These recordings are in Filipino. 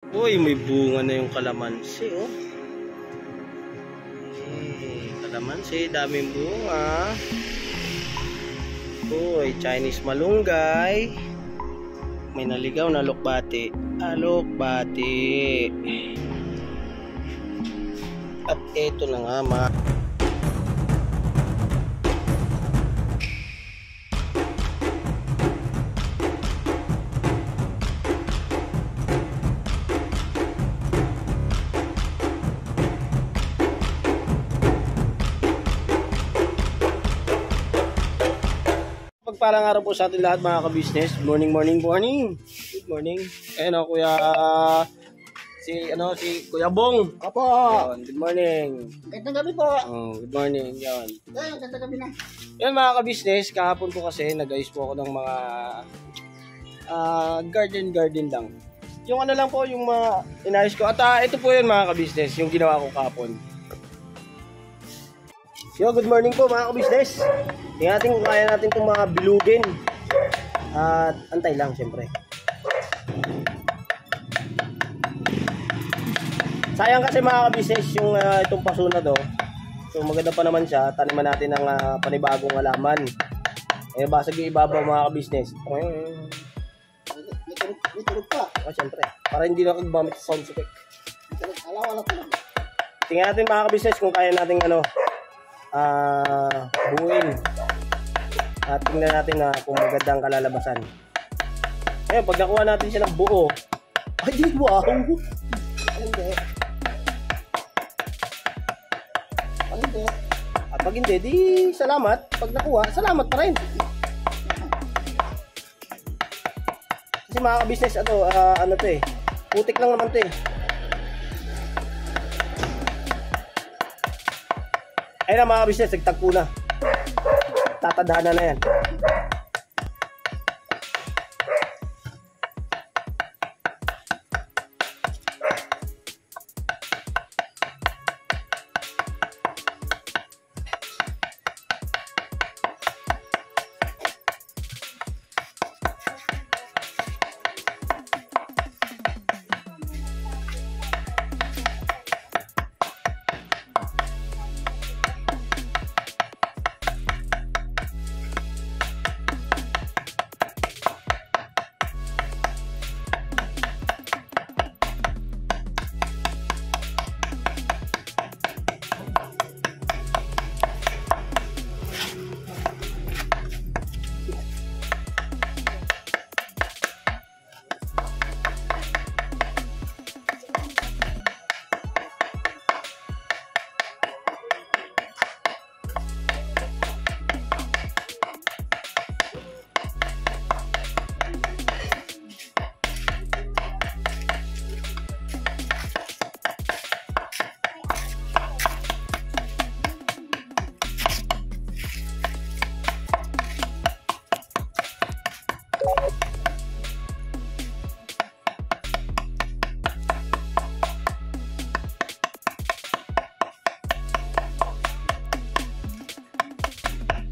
Uy, may bunga na yung kalamansi, oh. Kalamansi, daming bunga. Uy, Chinese malunggay. May naligaw na lukbati. Lukbati. At eto na nga, Pagpalang araw po sa ating lahat mga ka-business. Good morning. Good morning. Ayun o, si Kuya Bong. Opo. Good morning. Gandang gabi po. Good morning. Yan. Gandang gabi na. Yan mga ka-business, kahapon po kasi nag-ayos po ako ng mga garden lang. Yung ano lang po, yung mga inayos ko. At ito po yun mga ka-business, yung ginawa ko kahapon. Yo, good morning po mga ka-business. Tingnan natin kung kaya natin itong mga bilugin. At antay lang syempre. Sayang kasi mga ka-business yung itong paso na to. So maganda pa naman siya. Taniman natin ng panibagong halaman. Basag yung ibabaw mga ka-business. May tulog pa. Syempre. Para hindi na kagumamit sa sound effect. Wala pa lang. Tingnan natin mga ka-business kung kaya natin buuin. At tingnan natin kung maganda ang kalalabasan. Ngayon, pag nakuha natin siya ng buo, ay, wow! Hindi. At pag hindi, di salamat. Pag nakuha, salamat pa rin. Kasi mga ka-business, ano to eh, putik lang naman to eh. Ayun na mga ka-business, nagtagpo na. Tatadhana na yan.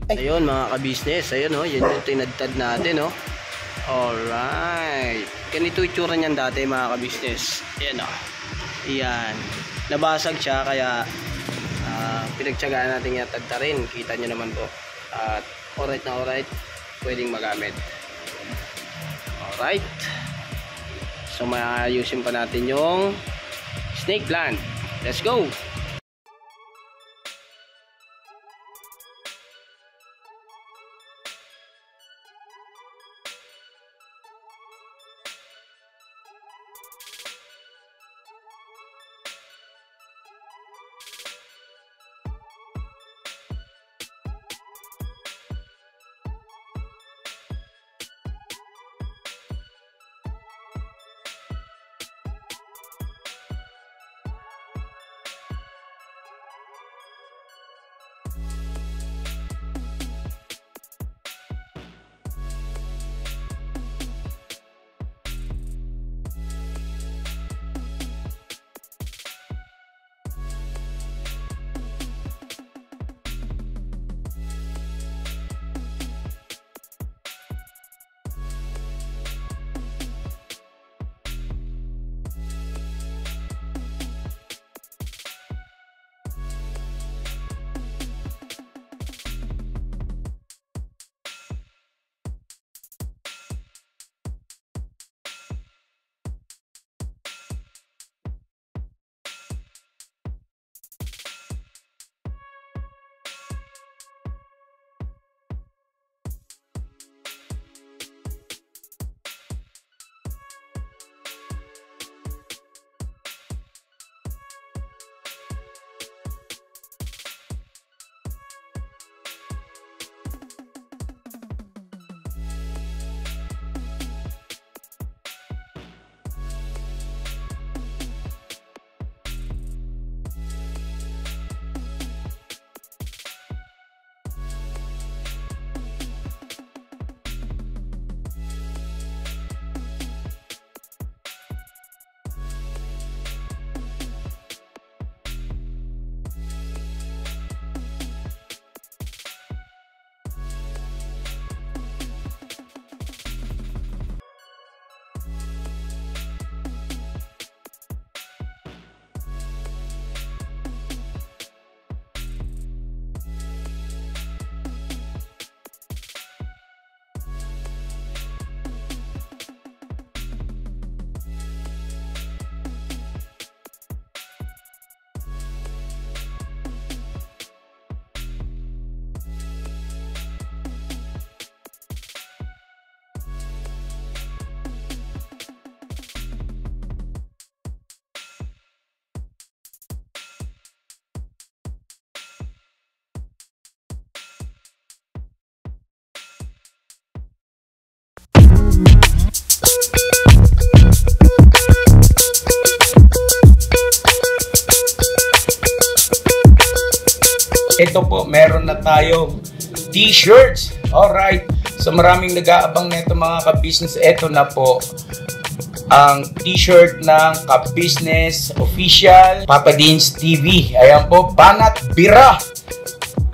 Ayun mga ka-business, ayun yun yung tinadtad natin Alright. Ganito itsura niyan dati mga ka-business. Ayan Ayan. Nabasag siya kaya pinagtsagaan natin yung tadtarin. Kita nyo naman po. At alright na alright. Pwedeng magamit. Alright. So maayusin pa natin yung snake plant. Let's go! Ito po, meron na tayong t-shirts. Alright. So maraming nag-aabang nito mga ka-business. Ito na po ang t-shirt ng ka-business official Papa Dean's TV. Ayan po, Banat Bira.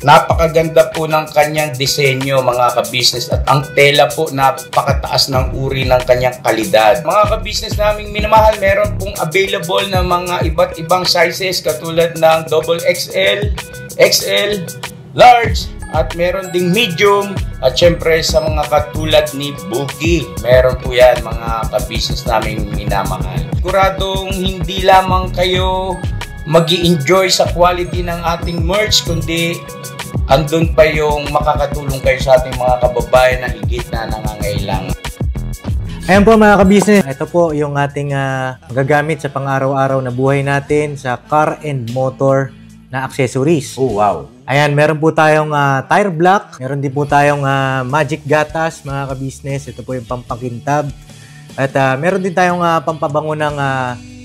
Napakaganda po ng kanyang disenyo mga ka-business at ang tela po napakataas ng uri ng kanyang kalidad. Mga ka-business naming minamahal, meron pong available na mga iba't ibang sizes katulad ng XXL, XL, large, at meron ding medium at syempre sa mga katulad ni Boogie. Meron po yan mga ka-business naming minamahal. Siguradong hindi lamang kayo mag-i-enjoy sa quality ng ating merch kundi andun pa yung makakatulong kayo sa ating mga kababayan na higit na nangangailangan. Ayan po mga ka-business, ito po yung ating magagamit sa pang-araw-araw na buhay natin sa car and motor na accessories. Oh wow! Ayan, meron po tayong tire block, meron din po tayong magic gatas mga ka-business. Ito po yung pampakintab. At meron din tayong pampabango ng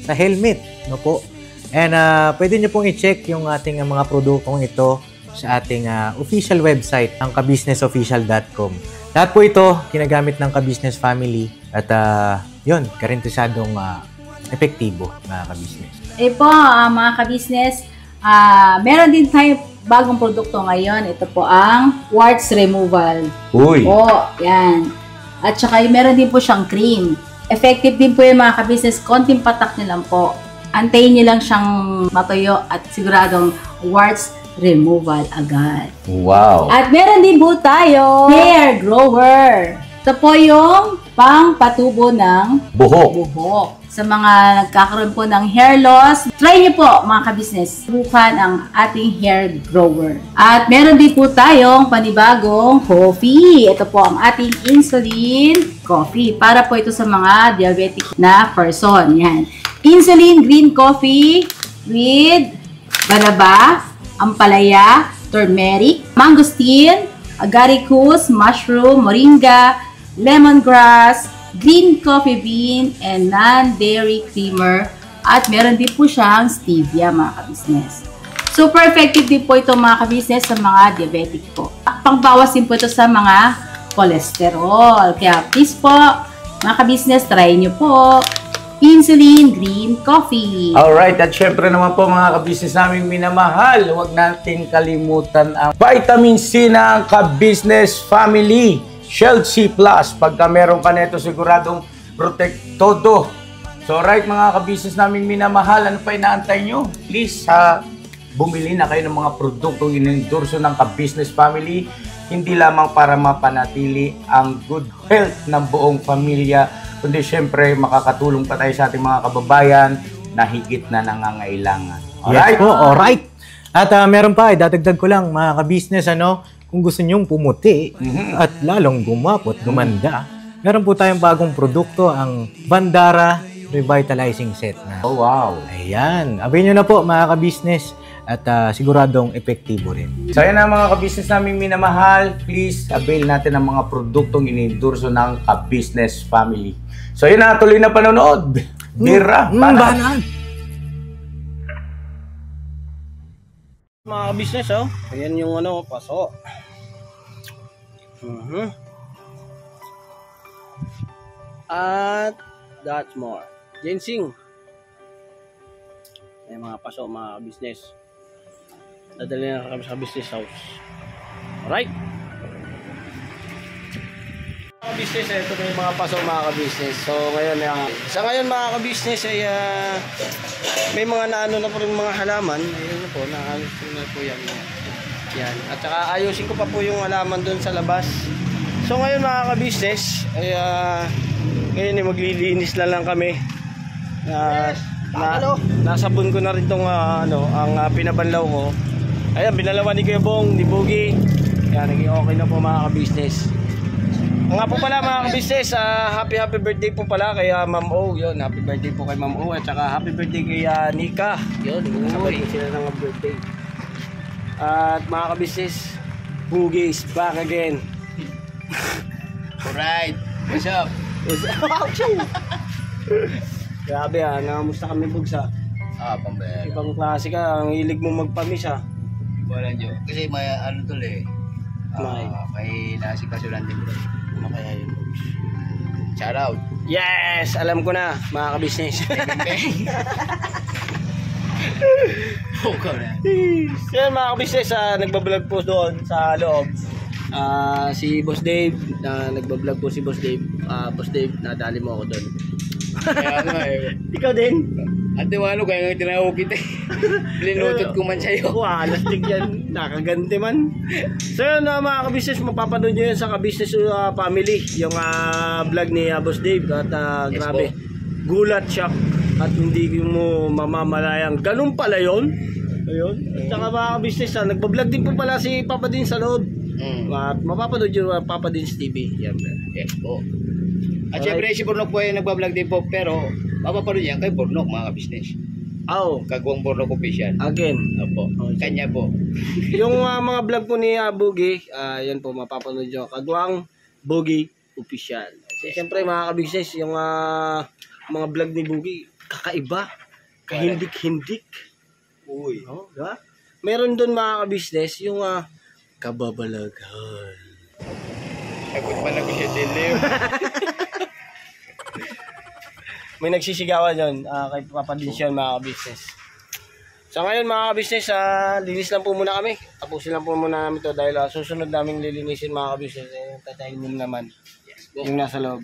sa helmet, no po. And pwede nyo pong i-check yung ating mga produktong ito sa ating official website, ang kabusinessofficial.com. Lahat po ito ginagamit ng ka-business family at yun, garantisadong epektibo mga ka-business. Po, mga ka-business, meron din tayo bagong produkto ngayon. Ito po ang warts removal. Uy! Po, yan. At saka meron din po siyang cream. Effective din po yung mga ka-business. Konting patak nyo lang po. Antayin nyo lang siyang matuyo at siguradong warts removal agad. Wow! At meron din po tayo hair grower. Ito po yung pang-patubo ng buhok. Sa mga nagkakaroon po ng hair loss, try nyo po mga ka-business. Subukan ang ating hair grower. At meron din po tayong panibagong coffee. Ito po ang ating insulin coffee. Para po ito sa mga diabetic na person. Yan. Insulin green coffee with banaba, ampalaya, turmeric, mangosteen, agaricus, mushroom, moringa, lemongrass, green coffee bean, and non-dairy creamer. At meron din po siyang stevia mga ka-business. Super effective din po ito mga ka-business sa mga diabetic po. Pangbawas din po ito sa mga cholesterol. Kaya please po mga ka-business, try nyo po insulin green coffee. Alright, at syempre naman po mga ka-business naming minamahal, huwag natin kalimutan ang vitamin C ng ka-business family, Shield C+. Pagka meron ka nito, siguradong protect todo. So alright mga ka-business naming minamahal, ano pa inaantay nyo? Please, bumili na kayo ng mga produktong inendorso ng ka-business family, hindi lamang para mapanatili ang good health ng buong pamilya, kundi syempre makakatulong pa tayo sa ating mga kababayan na higit na nangangailangan. Alright? Yes po, alright. At meron pa, dadagdag ko lang mga ka-business, kung gusto nyong pumuti at lalong gumapot, gumanda, meron po tayong bagong produkto, ang Bandara Revitalizing Set na. Oh wow! Ayan, abay nyo na po mga ka-business at siguradong epektibo rin. So yan ang mga ka-business naming minamahal, please avail natin ang mga produktong inendorso ng ka-business family. So yun na, tuloy na panonood. Bira, Banat. Mga ka-business, ayan yung paso. At that's more. Ginseng. Ayan mga paso, mga ka-business. Dadali na kami sa business house. Alright. Mga business, ito na yung mga paso mga ka-business. So ngayon, sa ngayon mga ka-business ay may mga naano na po rin mga halaman. Ayun na po, naalis na po yan. Yan. At saka ayusin ko pa po yung halaman doon sa labas. So ngayon mga ka-business, ay ngayon ay maglilinis na lang kami. Nasabon ko na rin tong ang pinabanlaw ko. Ayan, binalawan ni Kuya Bong, ni Boogie. Ayan, naging okay na po mga ka-business. Nga po pala mga ka-business, happy birthday po pala kay Ma'am O. Yun, happy birthday po kay Ma'am O. At saka happy birthday kay Nika. Yun, sabay po sila ng birthday. At mga ka-business, Boogie is back again. Alright, what's up? Grabe nangamusta kami bugsa. Pambera. Ibang klase ka, ang hilig mo magpamis Wala nyo. Kasi may ano tol eh. May nasikasulan din bro. Ano kaya yun? Shout out. Yes! Alam ko na, mga kabisnes. Huwag na. Yan mga kabisnes, nagbablog po doon sa loob. Si Boss Dave, nagbablog po si Boss Dave. Boss Dave, nadali mo ako doon. Kaya nga eh. Ikaw din? Ate Wano, kaya nga tinawag kita eh. Linutot ko man sa'yo. Lastig yan. Nakaganti man. So yun mga kabisnes, mapapanood nyo yan sa Kabisnes Family. Yung vlog ni Boss Dave. At Yes, grabe, po. gulat siya. At hindi mo mamamalayang ganun pala yun. Ayun. At saka mga kabisnes, nagbablog din po pala si Papa Din sa loob. At mapapanood nyo Papa Din's TV. Yan. Yes po. At syempre si Bornok po ay nagbablog din po, pero mapapanood yan kay Bornok mga ka-business. Kagwang Bornok official. Again. Opo. Kanya po. Yung mga vlog po ni Boogie, yan po mapapanood nyo. Kagwang Boogie official. Siyempre mga ka-business, yung mga vlog ni Boogie, kakaiba. Kahindik-hindik. Uy. Diba? Meron doon mga ka-business, yung kababalaghan. Sagot pa na ko siya dilim. May nagsisigawan yun kay Papa Din siya mga ka-business. So ngayon mga ka-business, linis lang po muna kami. Tapusin lang po muna namin to dahil susunod namin lilinisin mga ka-business. Tatayin mo naman yung nasa loob.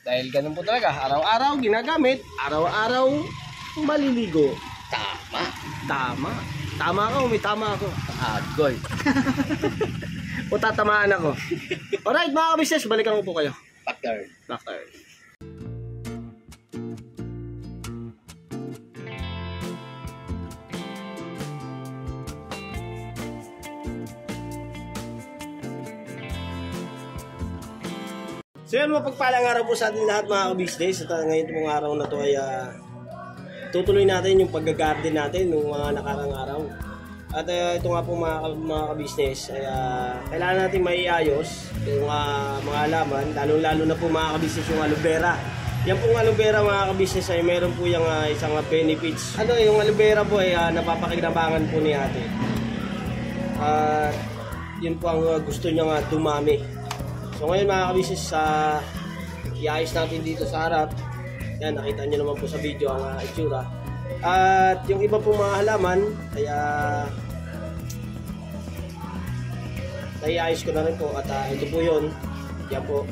Dahil ganun po talaga, araw-araw ginagamit, araw-araw maliligo. Tama ka, may tama ako. Agoy. O tatamaan ako. Alright mga ka-business, balikan ko po kayo. Back turn. So yan, mapagpalang araw po sa ating lahat mga ka-business. At ngayon pong araw na to ay tutuloy natin yung pag-garden natin nung mga nakarang araw. At ito nga po mga ka-business ay kailangan natin maiayos yung mga halaman, lalo na po mga ka-business yung aloe vera. Yan pong aloe vera mga ka-business ay meron po yung isang benefits. Yung aloe vera po ay napapakinabangan po ni ate. Yun po ang gusto niya nga dumami. So ngayon mga ka-business, iayos natin dito sa harap. Yan, nakita nyo naman po sa video ang itsura. At yung iba pong mga halaman, kaya naiayos ko na rin po. At ito po yun. Yan po.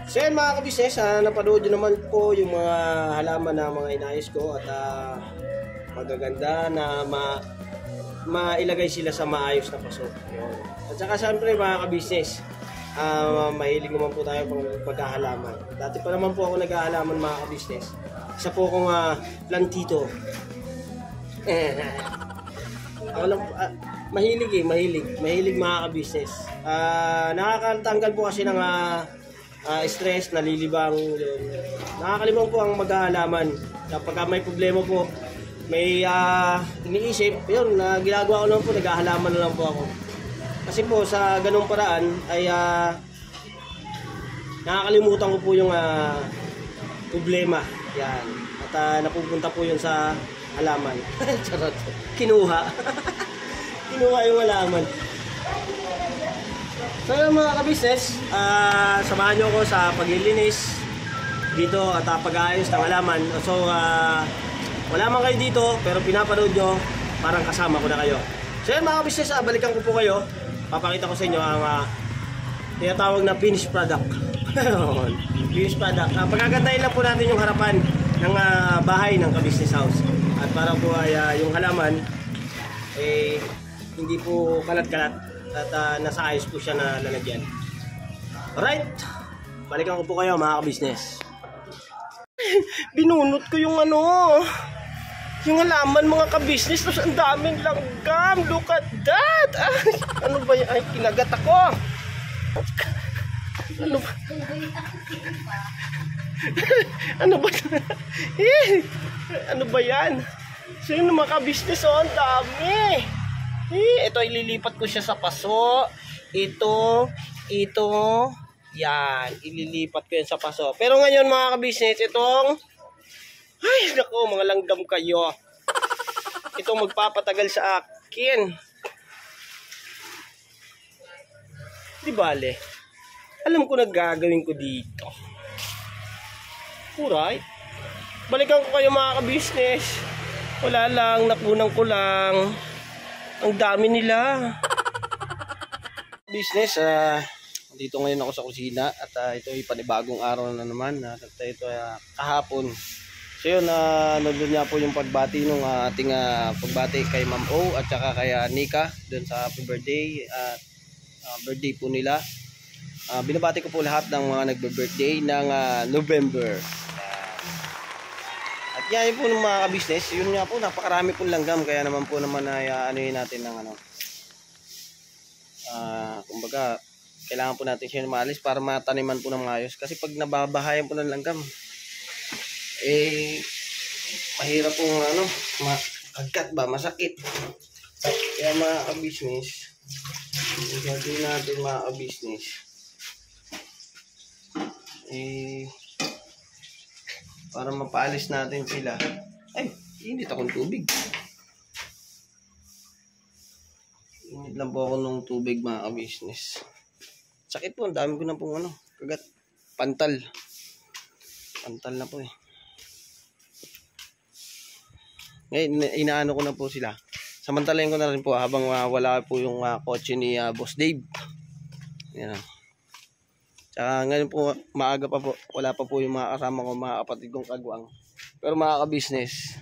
So yan mga ka-business, napanood nyo naman po yung mga halaman na mga inayos ko at magaganda na mailagay sila sa maayos na paso. At saka siyempre mga ka-business, mahilig naman po tayo pagkahalaman. Dati pa naman po ako nag-ahalaman mga ka-business. Isa po akong plantito. Ako lang, mahilig mga ka-business. Nakakatanggal po kasi ng stress, nalilibang yun. Nakakalimang po ang mag-aalaman. Kapag may problema po, may iniisip, yun, ginagawa ko lang po, nag-aalaman na lang po ako. Kasi po sa ganung paraan ay nakakalimutan ko po yung problema. Yan. At napupunta po yun sa halaman. Charot. Kinuha yung halaman. So yung mga ka-business, samahan nyo ako sa paglilinis dito at pag-aayos ng halaman. So wala man kayo dito pero pinapanood nyo, parang kasama ko na kayo. So yung mga ka-business, balikan ko po kayo. Papakita ko sa inyo ang tinatawag na finished product. View Spa. Pagkagandahin lang po natin yung harapan ng bahay ng ka-business house. At para po ay yung halaman hindi po kalat-kalat at nasa ayos po siya na lalagyan. Alright, balikan ko po kayo mga ka-business. Binunot ko yung yung halaman mga ka-business, tapos ang daming langgam. Look at that. Ano ba yan? Ay, kinagat ako. Ano ba? Ano ba? Ano ba yan? So yun mga ka-business, ang dami. Ito ililipat ko siya sa paso. Ito, yan, ililipat ko yan sa paso. Pero ngayon mga ka-business, itong ay, naku, mga langgam kayo. Ito magpapatagal sa akin. Di bale. Alam ko na gagawin ko dito. Alright. Balikan ko kayo mga ka-business. Wala lang, nakunan ko lang. Ang dami nila. Business, dito ngayon ako sa kusina. At ito ay panibagong araw na naman. Ito kahapon. So yun, nandun niya po yung pagbati nung ating pagbati kay Ma'am O at saka kay Nika dun sa happy birthday at birthday po nila. Binabati ko po lahat ng mga nagbe-birthday ng November. At yan po ng mga ka-business, yun nga po, napakarami po langgam, kaya naman po naman ay anuhin natin ng kumbaga, kailangan po natin siya maalis para mataniman po ng maayos. Kasi pag nababahayan po ng langgam, mahirap pong makagat ba, masakit. Kaya mga ka-business, gagawin natin mga ka-business, para mapaalis natin sila. Ay, init akong tubig. Init lang po ako ng tubig mga ka-business. Sakit po, ang dami ko na pong kagat. Pantal na po eh. Ngayon, inaano ko na po sila. Samantalayin ko na rin po habang wala po yung kotse ni Boss Dave. Yan. Tsaka ngayon po, maaga pa po. Wala pa po yung mga kasama ko, mga kapatid kong kagwang. Pero mga ka-business,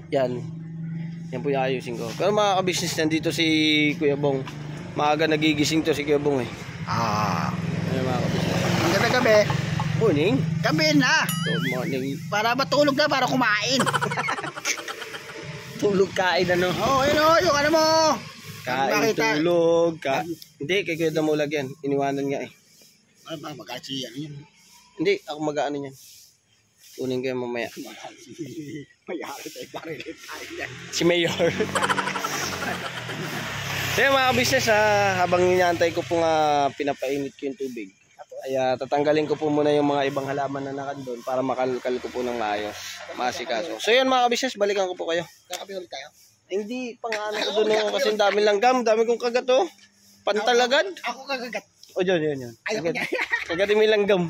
yan po yung ayusin ko. Pero mga ka-business, nandito si Kuya Bong. Maaga nagigising to si Kuya Bong eh. Ano mga ka-business? Maganda gabi. Morning. Gabi na. Good morning. Para matulog na, para kumain. Tulog, kain Oo, yung mo. Kain, Makita. tulog, Hindi, kay Kuya Damulag yan. Iniwanan nga eh. Magkasi yan yun. Hindi, ako mag-ano yan. Kunin ko yan mamaya. Mayari tayo, baril tayo yan. Si Mayor. So mga ka-business, habang inaantay ko po pinapainit ko yung tubig, ay tatanggalin ko po muna yung mga ibang halaman na nakandun para makalkal ko po ng maayos, masikaso. So yun mga ka-business, balikan ko po kayo. Kakapi ulit tayo? Hindi, pang-ano ko doon kasi dami langgam, dami kong kagat pantalagad. Ako kagagat. O yun. Ayaw niya. Kagatin mo yung langgam.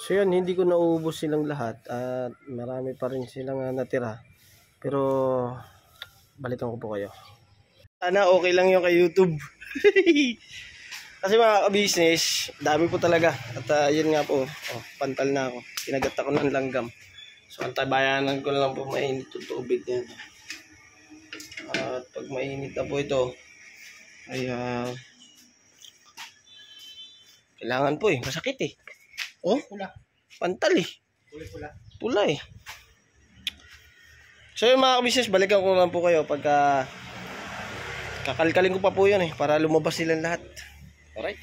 So yun, hindi ko nauubos silang lahat at marami pa rin silang natira. Pero balikan ko po kayo. Sana okay lang yung kay YouTube. Kasi mga ka-business, dami po talaga. At yun nga po, pantal na ako. Kinagat ako ng langgam. So antabayanan ko lang po mainit yung tubig niya. At pag mainit na po ito, ay kailangan po masakit Oh, pantal Pula So yung mga ka-business, balikan ko lang po kayo pagka kakalkalin ko pa po yun para lumabas silang lahat. Alright.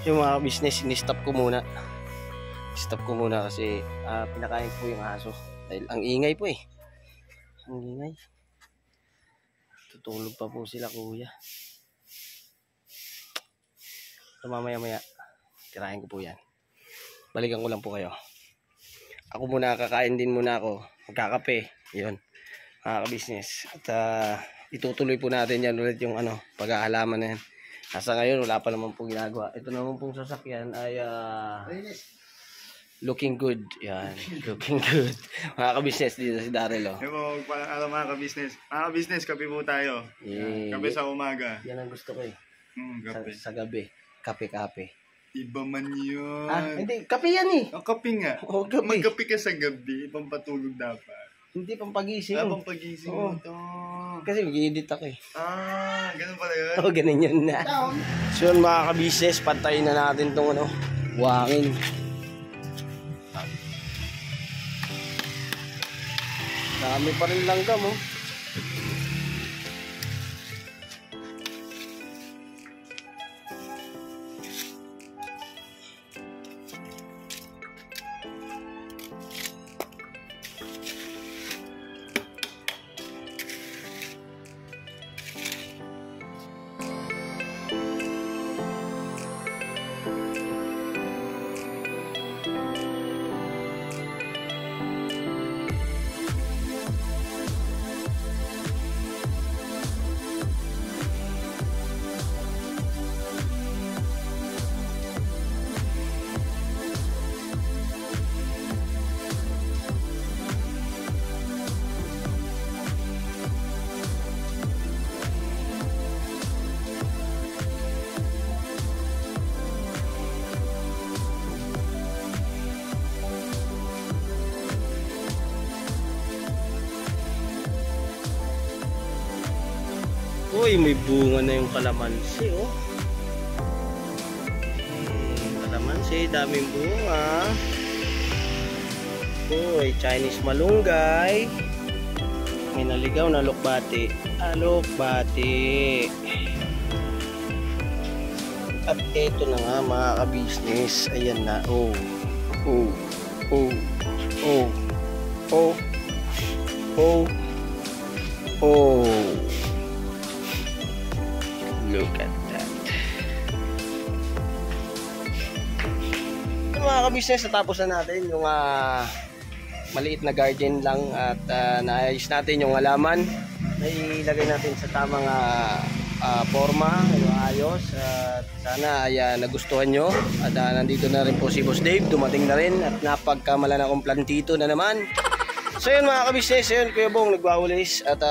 Yung mga business, in-stop ko muna. Stop ko muna kasi pinakain po yung aso. Dahil ang ingay po Ang ingay. Tutulog pa po sila kuya. So mamaya-maya, tirahin ko po yan. Balikan ko lang po kayo. Ako muna, kakain din muna ako. Magkakape. Yun. Mga ka-business. At itutuloy po natin yan ulit yung pag-aalaman na yan. Nasa ngayon, wala pa naman pong ginagawa. Ito naman pong sasakyan ay looking good. Yan. Looking good. Mga ka-business, dito si Daryl. Mga ka-business. Mga ka-business, kape po tayo. Kape sa umaga. Yan ang gusto ko Kape. Sa gabi. Kape-kape. Iba man yun. Hindi. Kape yan Kape nga. Kape. Magkape ka sa gabi. Ibang patulog dapat. Hindi pampagising. Habang pagising mo to. Kasi mag-edit ako eh. Ganun pala yun. Oo, ganun yun na. So yun mga ka-business, pantayin na natin tong buhangin. Dami pa rin langgam oh. Uy, may bunga na yung kalamansi, oh. Kalamansi, daming bunga. Uy, Chinese malunggay. May naligaw na lukbati. Lukbati. At eto na nga mga ka-business. Ayan na, oh. Oh. Oh. Oh. Oh. Oh. Oh. Look at that. Mga ka-business, natapos na natin yung maliit na garden lang at naayos natin yung halaman. Nailagay natin sa tamang forma, ayos. At sana ay nagustuhan nyo. At nandito na rin po si Boss Dave, dumating na rin at napagkamalan akong plantito na naman. So yun mga ka-business, yun Kuya Bong nagwawalis at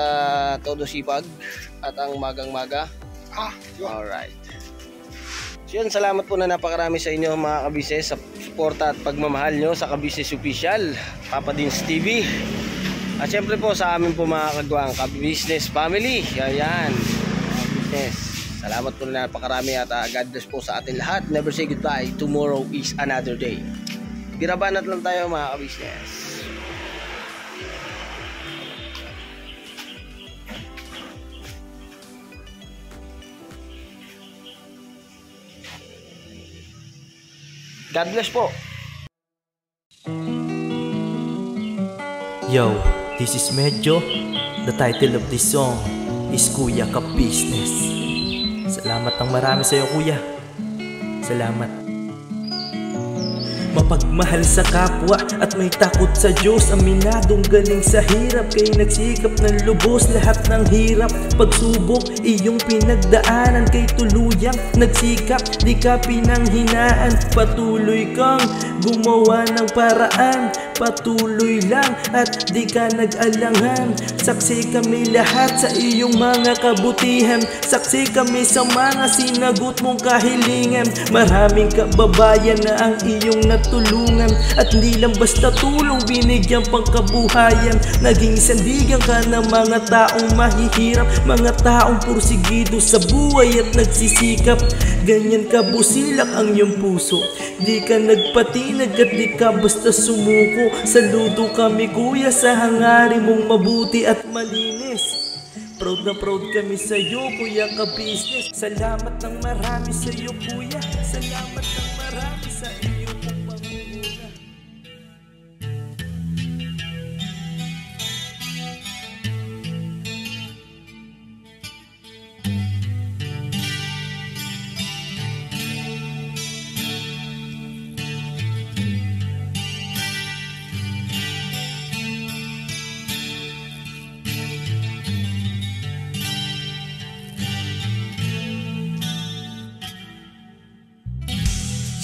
todo sipag at ang magang-maga. Alright. So yun, salamat po na napakarami sa inyo mga ka-business sa suporta at pagmamahal nyo sa Ka-Business Official, Papa Dins TV. At syempre po sa amin po mga kagwang Ka-Business Family. Ayan, Ka-Business, salamat po na napakarami at God bless po sa atin lahat. Never say goodbye. Tomorrow is another day. Birabanat lang tayo mga ka-business. God bless po. Yo, this is Medyo. The title of this song is Kuya Ka-Business. Salamat ng marami sa iyo, Kuya. Salamat. Mapagmahal sa kapwa at may takot sa Diyos. Aminadong galing sa hirap, kay nagsikap ng lubos. Lahat ng hirap, pagsubok, iyong pinagdaanan. Kay tuluyang nagsikap, di ka pinanghinaan. Patuloy kang gumawa ng paraan. Patuloy lang at di ka nag-alangan. Saksi kami lahat sa iyong mga kabutihan. Saksi kami sa mga sinagot mong kahilingan. Maraming kababayan na ang iyong natulungan. At hindi lang basta tulong, binigyan pang kabuhayan. Naging sandigan ka ng mga taong mahihirap. Mga taong pursigido sa buhay at nagsisikap. Ganyan ka busilak ang iyong puso. Di ka nagpatinag at di ka basta sumuko. Saludo kami Kuya sa hangarin mong mabuti at malinis. Proud na proud kami sa iyo Kuya Ka-Business. Salamat ng marami sa iyo Kuya. Salamat ng marami sa iyo pong pangunguna.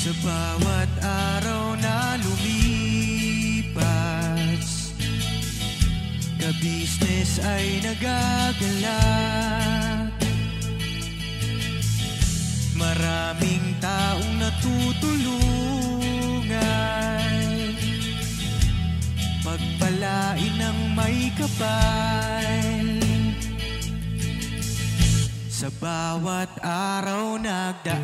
Sa bawat araw na lumipas, Ka-Business ay nagagalak. Maraming taong natutulungan. pagpalain ng may kapal. Sa bawat araw nagdaan,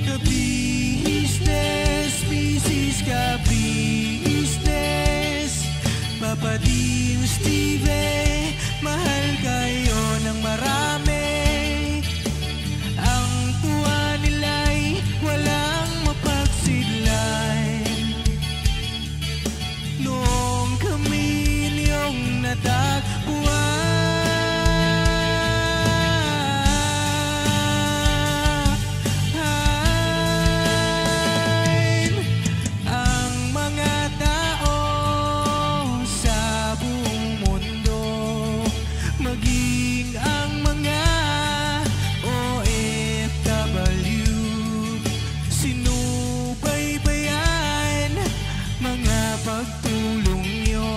ka-business, business ka-business, Papa Dio, Steve, mahal kayo ng marami. Ang tuwa nila'y walang mapagsidlay. Noong kami niyong natagpuan, ang mga tao sa buong mundo, maging ang mga OFW, sinubaybayan mga pagtulong nyo,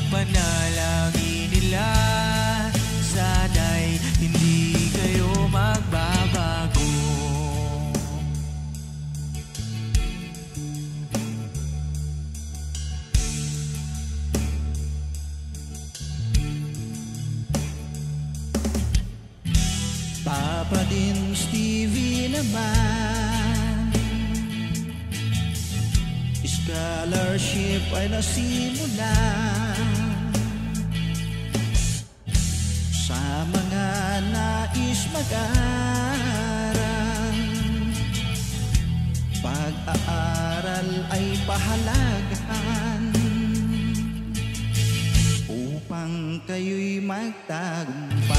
panalangin nila, sana'y hindi kayo magbabago. Papa din Stevie naman, scholarship ay nasimulan sa mga nais mag-aral. Pag-aaral ay pahalagahan upang kayo'y magtagumpay.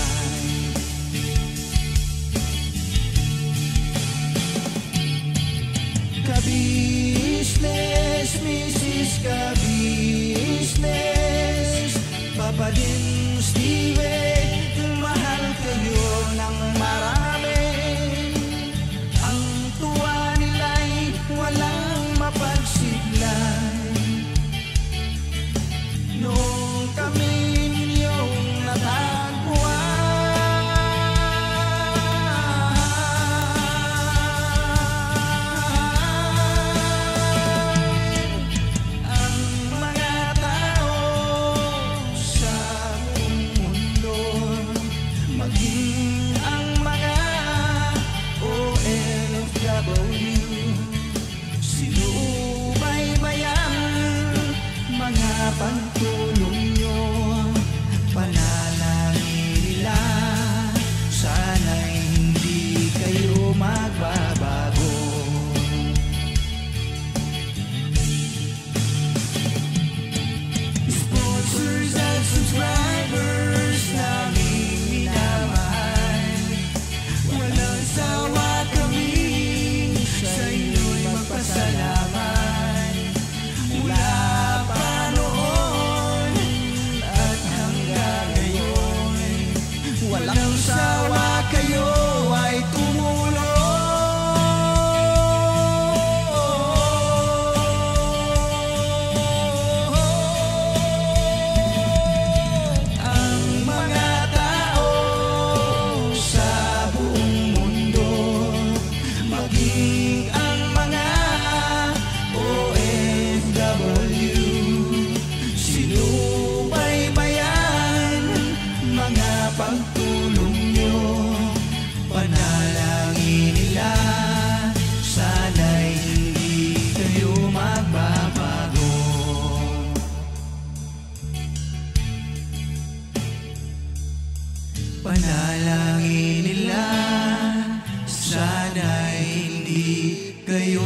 Ka-business, Mrs. Ka-business, Papa din Steve, mahal kayo ng marami. Ang tuwa nila'y walang mapagsiglay. Noong kami ninyong natagpuan, pagtulong nyo, panalangin nila, sana'y hindi kayo magbabago. Sponsors at subscribers naming minamahal, walang sawa kami sa inyo'y magpasalamat. Mula pa noon at hanggang ngayon, walang sawa kayo ay tumulong. Ang mga tao sa buong mundo, maging ang mga OFW, sinubaybayan mga pagtulong nyo, panalangin nila, sana'y hindi kayo magbabago. Panalangin nila, sana'y hindi kayo